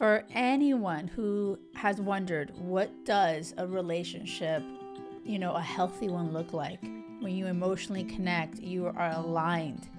For anyone who has wondered, what does a relationship, a healthy one look like? When you emotionally connect, you are aligned,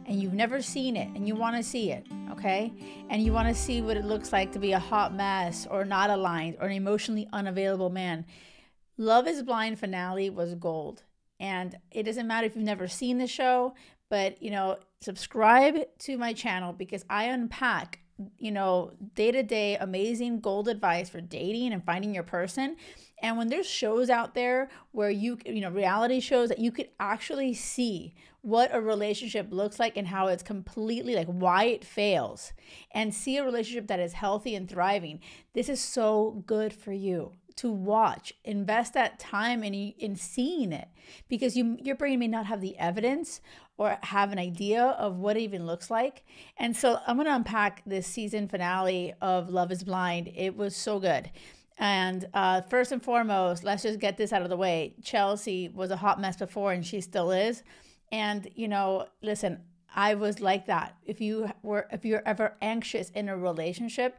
and you've never seen it and you want to see it, okay? And you want to see what it looks like to be a hot mess or not aligned or an emotionally unavailable man. Love is Blind finale was gold. And it doesn't matter if you've never seen the show, but, subscribe to my channel because I unpack, day-to-day amazing gold advice for dating and finding your person. And when there's shows out there where reality shows that you could actually see what a relationship looks like and how it's completely like why it fails, and see a relationship that is healthy and thriving, this is so good for you to watch. Invest that time in seeing it, because your brain may not have the evidence or have an idea of what it even looks like. And so I'm going to unpack this season finale of Love is Blind. It was so good. And first and foremost, let's just get this out of the way. Chelsea was a hot mess before, and she still is. And, listen, I was like that. If you're ever anxious in a relationship,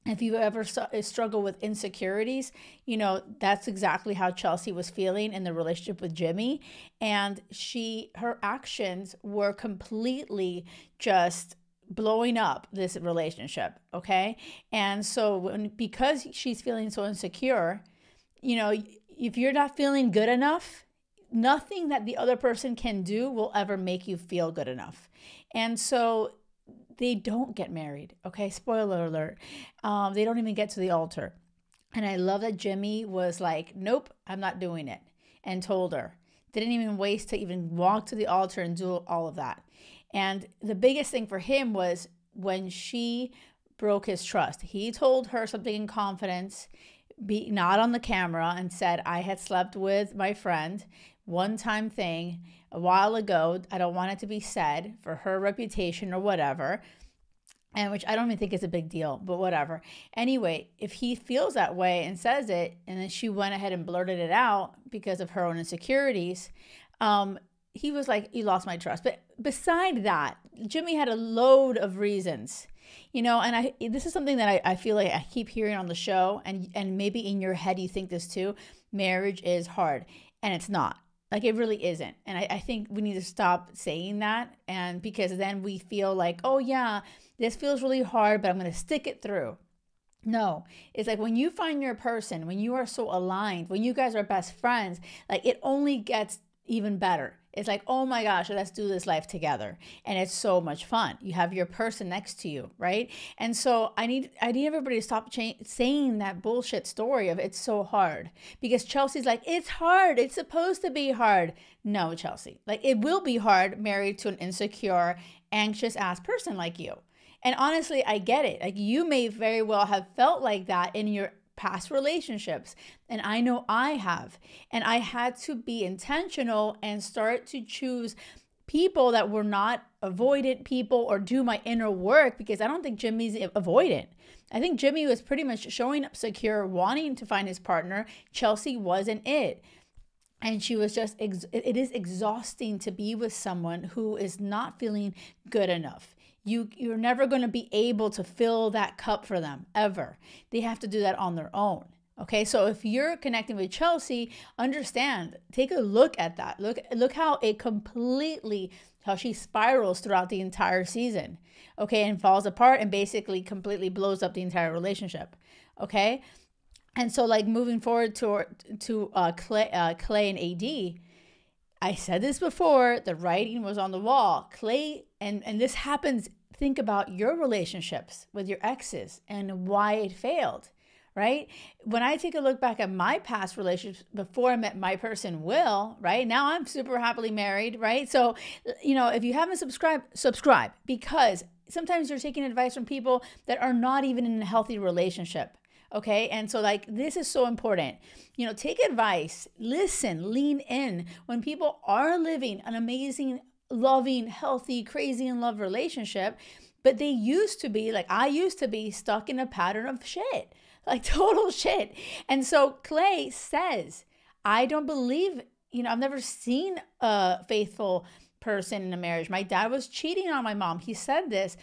if you ever struggle with insecurities, that's exactly how Chelsea was feeling in the relationship with Jimmy. And her actions were completely just blowing up this relationship. Okay. And so because she's feeling so insecure, if you're not feeling good enough, nothing that the other person can do will ever make you feel good enough. And so they don't get married. Okay. Spoiler alert. They don't even get to the altar. And I love that Jimmy was like, nope, I'm not doing it. And told her. Didn't even waste to even walk to the altar and do all of that. And the biggest thing for him was when she broke his trust. He told her something in confidence, not on the camera, and said, I had slept with my friend, one-time thing a while ago. I don't want it to be said for her reputation or whatever. And which I don't even think is a big deal, but whatever. Anyway, if he feels that way and says it, and then she went ahead and blurted it out because of her own insecurities, he was like, you lost my trust. But beside that, Jimmy had a load of reasons, and this is something that I feel like I keep hearing on the show, and maybe in your head you think this too. Marriage is hard, and it's not. Like, it really isn't. And I think we need to stop saying that, and because then we feel like, oh yeah, this feels really hard, but I'm going to stick it through. No, it's like when you find your person, when you are so aligned, when you guys are best friends, like it only gets even better. It's like, oh my gosh, let's do this life together. And it's so much fun. You have your person next to you, right? And so I need everybody to stop saying that bullshit story of it's so hard. Because Chelsea's like, it's hard. It's supposed to be hard. No, Chelsea. Like, it will be hard married to an insecure, anxious ass person like you. And honestly, I get it. Like, you may very well have felt like that in your past relationships. And I know I have. And I had to be intentional and start to choose people that were not avoidant people or do my inner work, because I don't think Jimmy's avoidant. I think Jimmy was pretty much showing up secure, wanting to find his partner. Chelsea wasn't it. And she was just, it is exhausting to be with someone who is not feeling good enough. You're never going to be able to fill that cup for them, ever. They have to do that on their own. Okay, so if you're connecting with Chelsea, understand, take a look at that. Look how how she spirals throughout the entire season. Okay, and falls apart and basically completely blows up the entire relationship. Okay, and so like moving forward to Clay and AD. I said this before, the writing was on the wall. Clay, and this happens, think about your relationships with your exes and why it failed, right? When I take a look back at my past relationships before I met my person, Will, right? Now I'm super happily married, right? So, if you haven't subscribe, because sometimes you're taking advice from people that are not even in a healthy relationship. Okay. And so like, this is so important, take advice, listen, lean in when people are living an amazing, loving, healthy, crazy in love relationship, but they used to be like, I used to be stuck in a pattern of shit, like total shit. And so Clay says, I don't believe, I've never seen a faithful person in a marriage. My dad was cheating on my mom. He said this.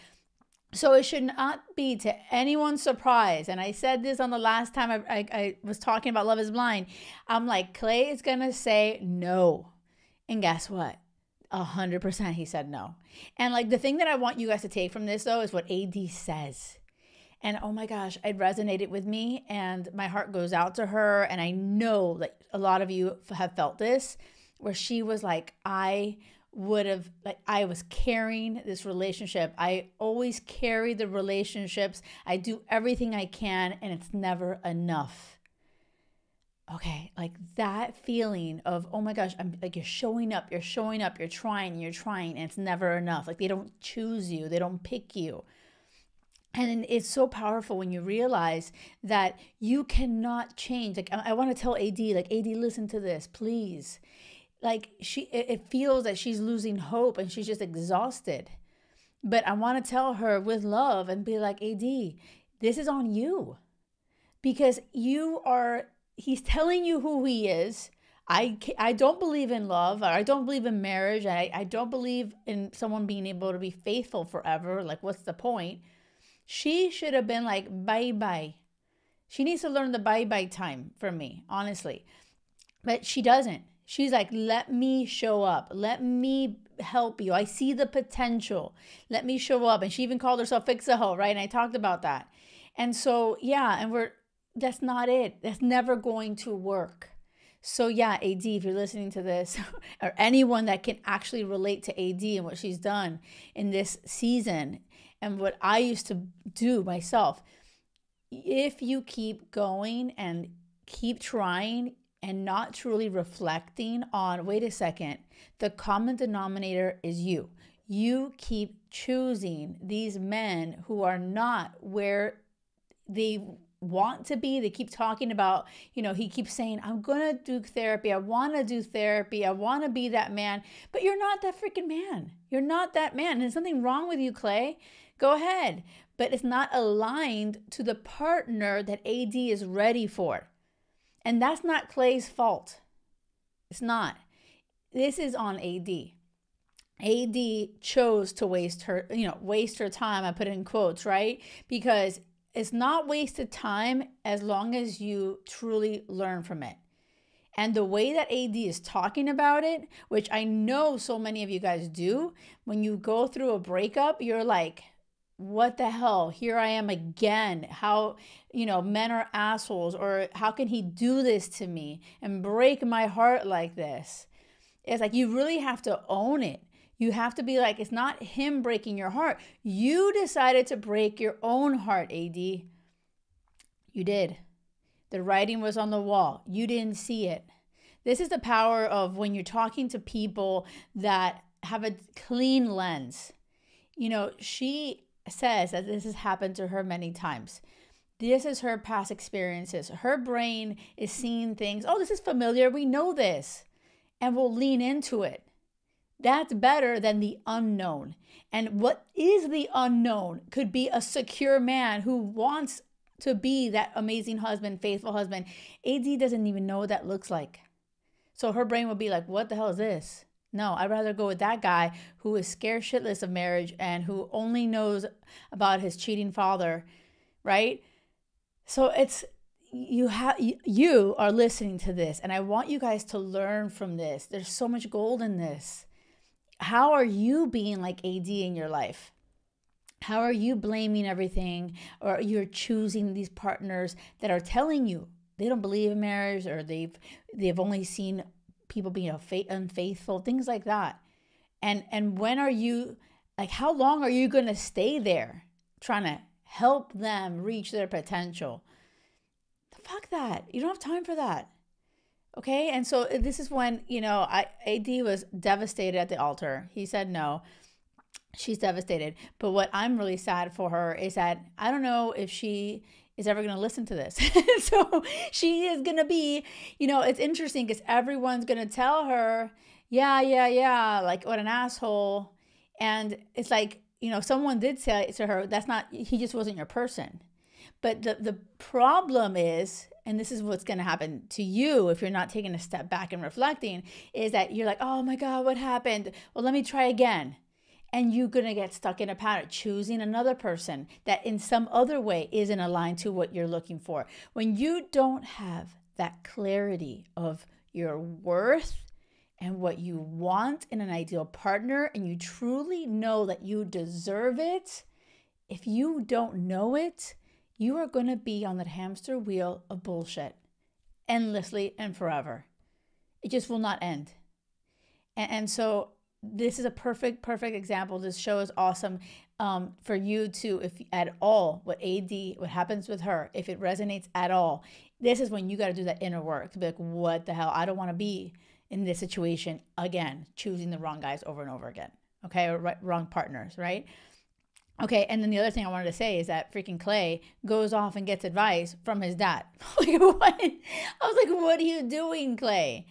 So it should not be to anyone's surprise. And I said this on the last time I was talking about Love is Blind. I'm like, Clay is going to say no. And guess what? 100% he said no. And like the thing that I want you guys to take from this though is what AD says. And oh my gosh, it resonated with me and my heart goes out to her. And I know that a lot of you have felt this, where she was like, I was carrying this relationship. I always carry the relationships. I do everything I can and it's never enough. Okay, like that feeling of, oh my gosh, I'm like, you're showing up, you're trying, and it's never enough. Like they don't choose you, they don't pick you. And it's so powerful when you realize that you cannot change. Like I want to tell AD, like, AD, listen to this, please. Like it feels that she's losing hope and she's just exhausted. But I want to tell her with love and be like, AD, this is on you. Because he's telling you who he is. I don't believe in love. Or I don't believe in marriage. I don't believe in someone being able to be faithful forever. Like, what's the point? She should have been like, bye-bye. She needs to learn the bye-bye time from me, honestly. But she doesn't. She's like, let me show up. Let me help you. I see the potential. Let me show up. And she even called herself Fix-a-Hoe, right? And I talked about that. And so, yeah, and that's not it. That's never going to work. So yeah, AD, if you're listening to this, or anyone that can actually relate to AD and what she's done in this season and what I used to do myself, if you keep going and keep trying and not truly reflecting on, wait a second, the common denominator is you. You keep choosing these men who are not where they want to be. They keep talking about, he keeps saying, I'm going to do therapy. I want to do therapy. I want to be that man. But you're not that freaking man. You're not that man. And there's something wrong with you, Clay. Go ahead. But it's not aligned to the partner that AD is ready for. And that's not Clay's fault. It's not. This is on AD. AD chose to waste her time. I put it in quotes, right? Because it's not wasted time as long as you truly learn from it. And the way that AD is talking about it, which I know so many of you guys do, when you go through a breakup, you're like, what the hell? Here I am again. How, men are assholes, or how can he do this to me and break my heart like this? It's like, you really have to own it. You have to be like, it's not him breaking your heart. You decided to break your own heart, AD. You did. The writing was on the wall. You didn't see it. This is the power of when you're talking to people that have a clean lens. She says that this has happened to her many times. This is her past experiences. Her brain is seeing things. Oh, this is familiar. We know this. And we'll lean into it. That's better than the unknown. And what is the unknown could be a secure man who wants to be that amazing husband, faithful husband. AD doesn't even know what that looks like. So her brain will be like, what the hell is this? No, I'd rather go with that guy who is scared shitless of marriage and who only knows about his cheating father, right? So you are listening to this, and I want you guys to learn from this. There's so much gold in this. How are you being like AD in your life? How are you blaming everything, or you're choosing these partners that are telling you they don't believe in marriage, or they've only seen people being unfaithful, things like that? And when are you, like, how long are you going to stay there trying to help them reach their potential? Fuck that. You don't have time for that. Okay? And so this is when, AD was devastated at the altar. He said no. She's devastated. But what I'm really sad for her is that I don't know if she is ever going to listen to this. So she is going to be, it's interesting because everyone's going to tell her, yeah, like, what an asshole. And it's like, someone did say to her, he just wasn't your person. But the problem is, and this is what's going to happen to you if you're not taking a step back and reflecting, is that you're like, oh my God, what happened? Well, let me try again. And you're going to get stuck in a pattern, choosing another person that in some other way isn't aligned to what you're looking for. When you don't have that clarity of your worth and what you want in an ideal partner, and you truly know that you deserve it, if you don't know it, you are going to be on that hamster wheel of bullshit endlessly and forever. It just will not end. And so this is a perfect example. This show is awesome for you to, if at all, what happens with her, if it resonates at all, this is when you got to do that inner work to be like, what the hell? I don't want to be in this situation again, choosing the wrong guys over and over again. Okay. Or wrong partners, right? Okay. And then the other thing I wanted to say is that freaking Clay goes off and gets advice from his dad. Like, what? I was like, what are you doing, Clay?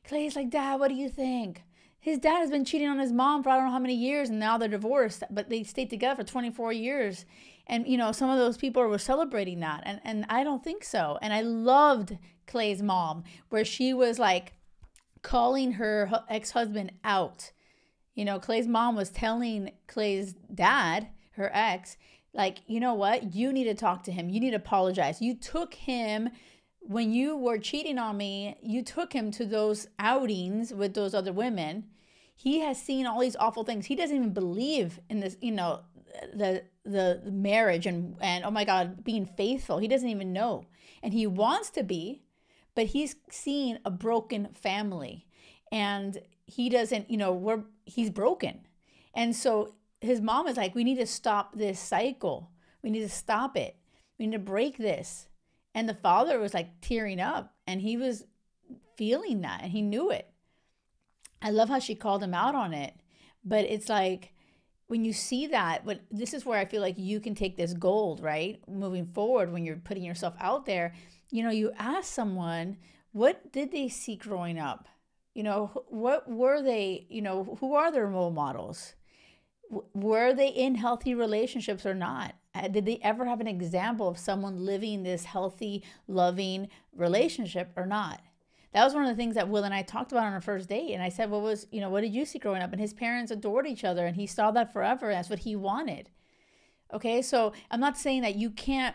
Clay's like, Dad, what do you think? His dad has been cheating on his mom for I don't know how many years, and now they're divorced, but they stayed together for 24 years. And, some of those people were celebrating that. And I don't think so. And I loved Clay's mom, where she was like calling her ex-husband out. Clay's mom was telling Clay's dad, her ex, like, you know what? You need to talk to him. You need to apologize. You took him, when you were cheating on me, you took him to those outings with those other women. He has seen all these awful things. He doesn't even believe in this, the marriage and oh my God, being faithful. He doesn't even know. And he wants to be, but he's seen a broken family, and he doesn't, he's broken. And so his mom is like, we need to stop this cycle. We need to stop it. We need to break this. And the father was like tearing up, and he was feeling that, and he knew it. I love how she called him out on it. But it's like, when you see that, this is where I feel like you can take this gold, right? Moving forward, when you're putting yourself out there, you ask someone, what did they see growing up? What were they, who are their role models? Were they in healthy relationships or not? Did they ever have an example of someone living this healthy, loving relationship or not? That was one of the things that Will and I talked about on our first date. And I said, what did you see growing up? And his parents adored each other, and he saw that forever. That's what he wanted. Okay. So I'm not saying that you can't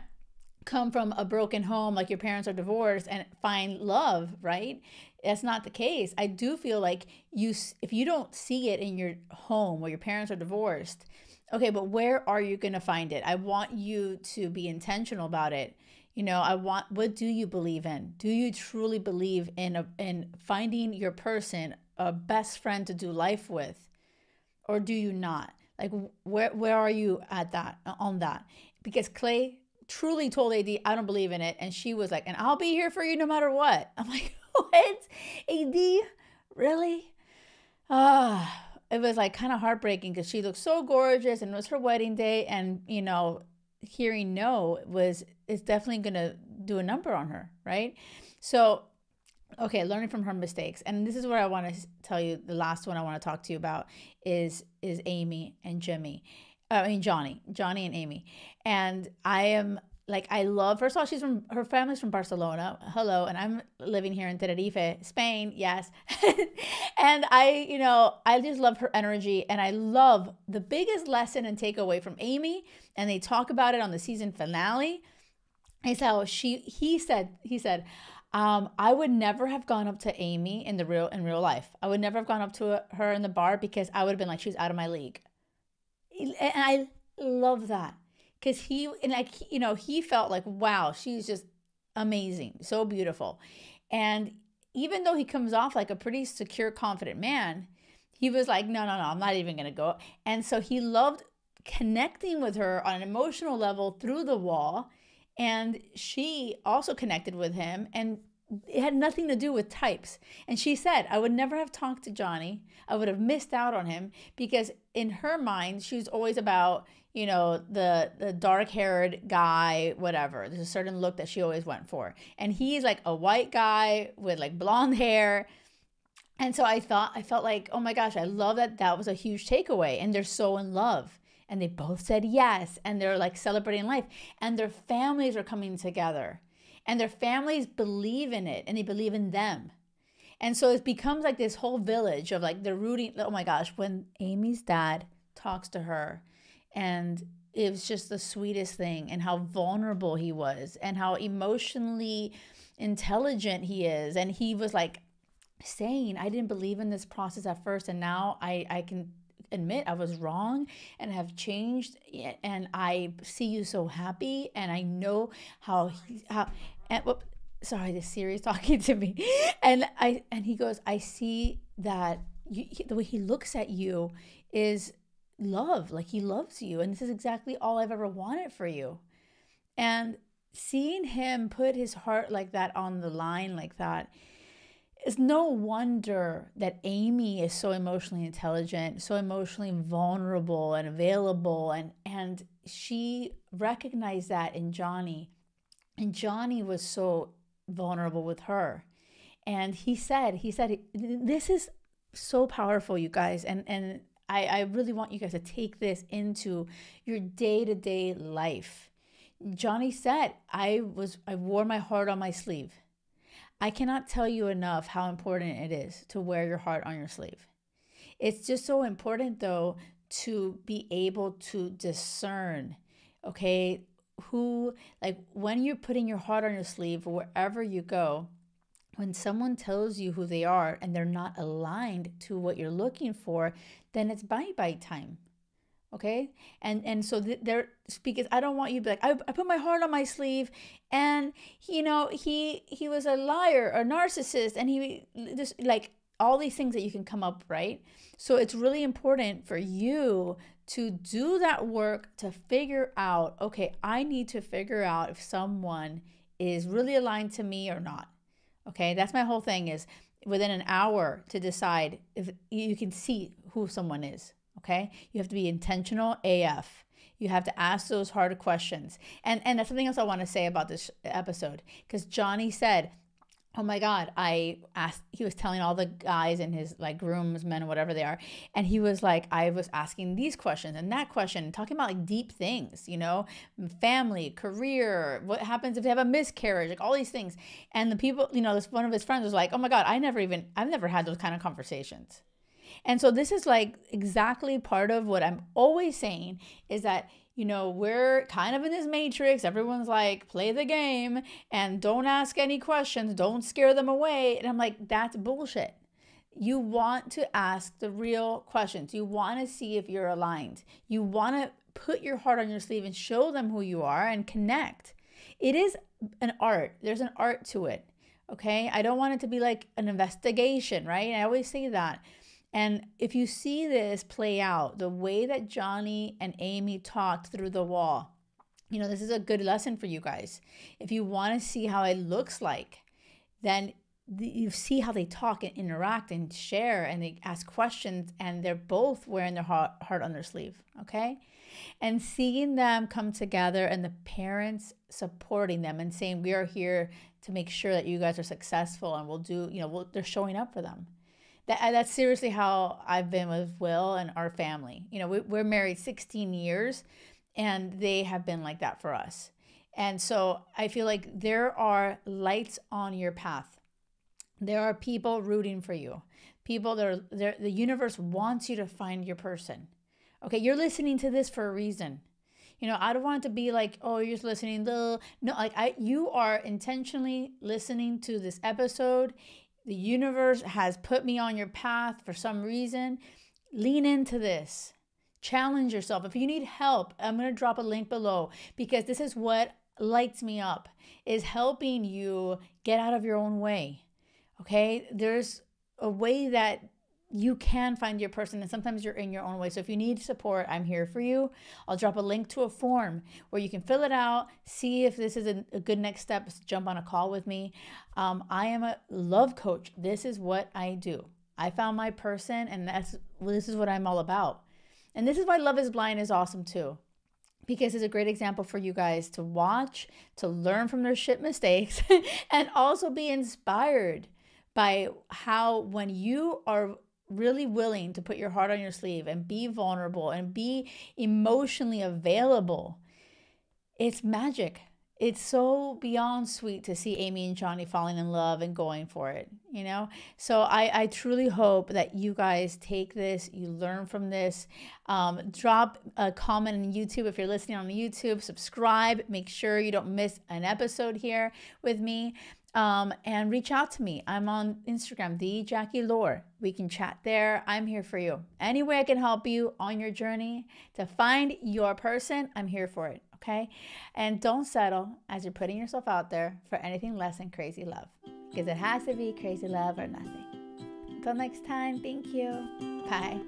come from a broken home, like your parents are divorced, and find love, right? That's not the case. I do feel like if you don't see it in your home where your parents are divorced, okay, but where are you going to find it? I want you to be intentional about it. What do you believe in? Do you truly believe in finding your person, a best friend to do life with? Or do you not? Like, where are you on that? Because Clay truly told AD, I don't believe in it. And she was like, and I'll be here for you no matter what. I'm like, what? AD? Really? It was like kind of heartbreaking, because she looked so gorgeous, and it was her wedding day. And, hearing no is definitely going to do a number on her, right? So, okay, learning from her mistakes. And this is what I want to tell you. The last one I want to talk to you about is Amy and Johnny and Amy. And I love, first of all, her family's from Barcelona. Hello. And I'm living here in Tenerife, Spain. Yes. And I just love her energy. And I love the biggest lesson and takeaway from Amy. And they talk about it on the season finale. Is how he said, I would never have gone up to Amy in real life. I would never have gone up to her in the bar, because I would have been like, she's out of my league. And I love that. Because he felt like, wow, she's just amazing, so beautiful. And even though he comes off like a pretty secure, confident man, he was like, no, I'm not even going to go. And so he loved connecting with her on an emotional level through the wall. And she also connected with him, and it had nothing to do with types. And she said, I would never have talked to Johnny. I would have missed out on him, because in her mind, she was always about, the dark-haired guy, whatever. There's a certain look that she always went for. And he's like a white guy with like blonde hair. And so I felt like, oh my gosh, I love that was a huge takeaway. And they're so in love. And they both said yes. And they're like celebrating life. And their families are coming together. And their families believe in it. And they believe in them. And so it becomes like this whole village of like, they're rooting. Oh my gosh, when Amy's dad talks to her, and it was just the sweetest thing, and how vulnerable he was, and how emotionally intelligent he is. And he was like saying, I didn't believe in this process at first, and now I can admit I was wrong and have changed, and I see you so happy, and I know and sorry, the Siri's talking to me. And he goes, I see that the way he looks at you is love, like he loves you, and this is exactly all I've ever wanted for you. And seeing him put his heart like that on the line like that, it's no wonder that Amy is so emotionally intelligent, so emotionally vulnerable and available, and she recognized that in Johnny, and Johnny was so vulnerable with her. And he said this is so powerful, you guys, and I really want you guys to take this into your day-to-day life. Johnny said, I wore my heart on my sleeve. I cannot tell you enough how important it is to wear your heart on your sleeve. It's just so important, though, to be able to discern, okay, when you're putting your heart on your sleeve, wherever you go, when someone tells you who they are and they're not aligned to what you're looking for, then it's bye-bye time. Okay. And so they're speaking. I don't want you to be like, I put my heart on my sleeve, and he was a liar, a narcissist, and he just like all these things that you can come up, right? So it's really important for you to do that work to figure out, okay, I need to figure out if someone is really aligned to me or not. Okay. That's my whole thing, is within an hour to decide if you can see who someone is. Okay, you have to be intentional AF. You have to ask those hard questions. And that's something else I want to say about this episode, because Johnny said, oh my God, he was telling all the guys in his like groomsmen, whatever they are. And he was like, I was asking these questions and that question, talking about like deep things, family, career, what happens if they have a miscarriage, like all these things. And the people, this one of his friends was like, oh my God, I've never had those kind of conversations. And so this is like exactly part of what I'm always saying, is that, we're kind of in this matrix. Everyone's like, play the game and don't ask any questions. Don't scare them away. And I'm like, that's bullshit. You want to ask the real questions. You want to see if you're aligned. You want to put your heart on your sleeve and show them who you are and connect. It is an art. There's an art to it. Okay. I don't want it to be like an investigation, right? I always say that. And if you see this play out, the way that Johnny and Amy talked through the wall, this is a good lesson for you guys. If you want to see how it looks like, then you see how they talk and interact and share, and they ask questions, and they're both wearing their heart on their sleeve, okay? And seeing them come together, and the parents supporting them and saying, we are here to make sure that you guys are successful, and we'll do, they're showing up for them. That's seriously how I've been with Will and our family. We're married 16 years, and they have been like that for us. And so I feel like there are lights on your path. There are people rooting for you. People the universe wants you to find your person. Okay, you're listening to this for a reason. I don't want it to be like, oh, you're just listening. No, you are intentionally listening to this episode. The universe has put me on your path for some reason. Lean into this. Challenge yourself. If you need help, I'm going to drop a link below, because this is what lights me up, is helping you get out of your own way. Okay? There's a way that you can find your person, and sometimes you're in your own way. So if you need support, I'm here for you. I'll drop a link to a form where you can fill it out, see if this is a good next step to jump on a call with me. I am a love coach. This is what I do. I found my person, and this is what I'm all about. And this is why Love is Blind is awesome too, because it's a great example for you guys to watch, to learn from their shit mistakes, and also be inspired by how, when you are really willing to put your heart on your sleeve and be vulnerable and be emotionally available, it's magic. it's so beyond sweet to see Amy and Johnny falling in love and going for it, you know? So I truly hope that you guys take this, you learn from this. Drop a comment on YouTube if you're listening on YouTube. Subscribe. Make sure you don't miss an episode here with me. And reach out to me. I'm on Instagram, the JkL&x. We can chat there. I'm here for you. Any way I can help you on your journey to find your person, I'm here for it. Okay? And don't settle as you're putting yourself out there for anything less than crazy love, because it has to be crazy love or nothing. Until next time, thank you. Bye.